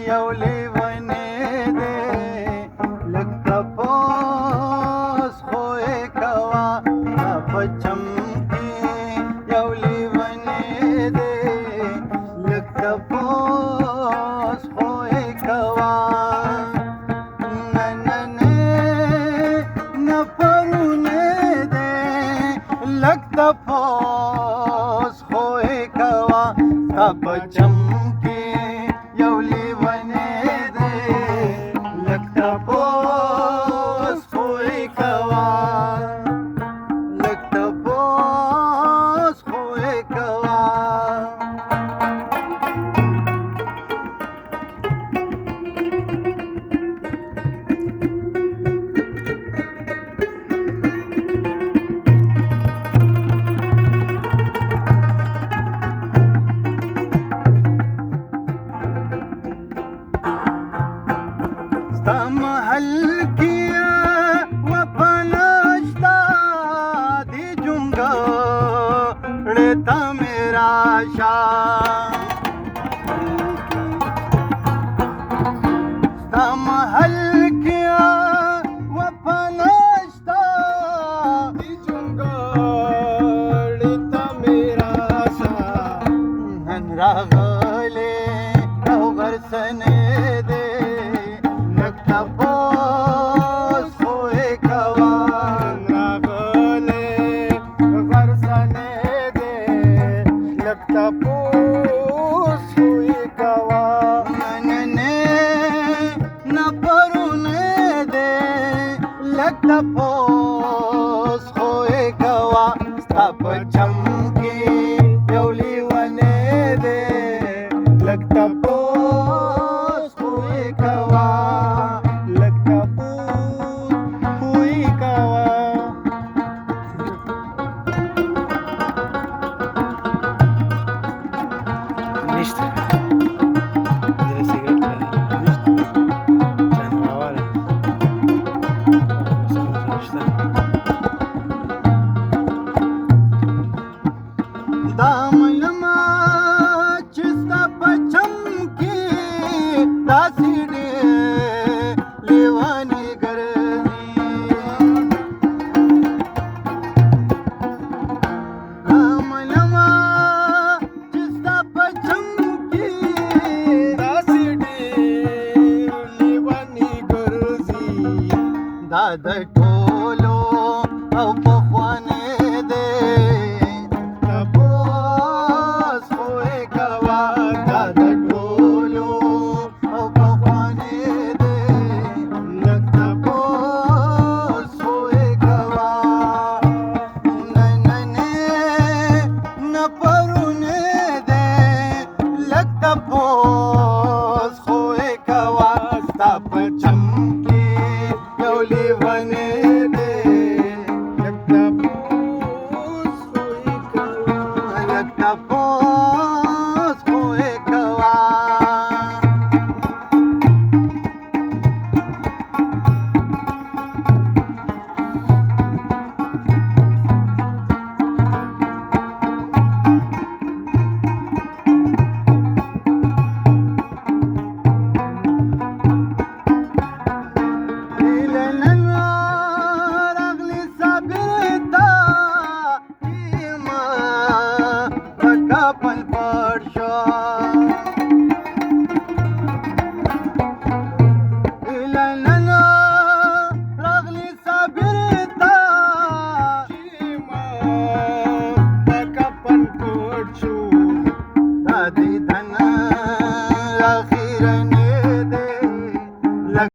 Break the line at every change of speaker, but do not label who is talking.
یو لیونی دی لږ تپوس خو یې کوه دا په چم کې یو لیونی دی لږ تپوس خو یې کوه نه پرونی دی لږ تپوس خو یې کوه دا په چم کې یو لیونی دی لږ تپوس خو یې کوه لږ تپوس خو یې کوه ستا محل کیا وفا نشتا دی جونګړې ته مې راشه ستا محل کیا وفا نشتا دی جونګړې ته مې راشه نن راغلې او غرڅنې دی تپوس خو یې کوه راغلې غرڅنې دی لږ تپوس خو یې کوه نننې نه پرونی دی لږ تپوس خو یې کوه ستا په چم کې یو لیونی دی لږ تپوس خو یې کوه
Listo. Debe seguir la nueva.
دا مینما چې ستا په چم کې داسې ډېر لیونی ګرځي دا مینما چې ستا په چم کې داسې ډېر لیونی ګرځي دا د ټولو او پخوانی دی تپوس خو یې کوه ستا په چم کې یو لیونی دی لږ تپوس خو یې کوه لږ تپوس خو یې کوه کپل پړ شو نن راغلی صابر تا ما کپل پړ شو دا دې دنا اخیرا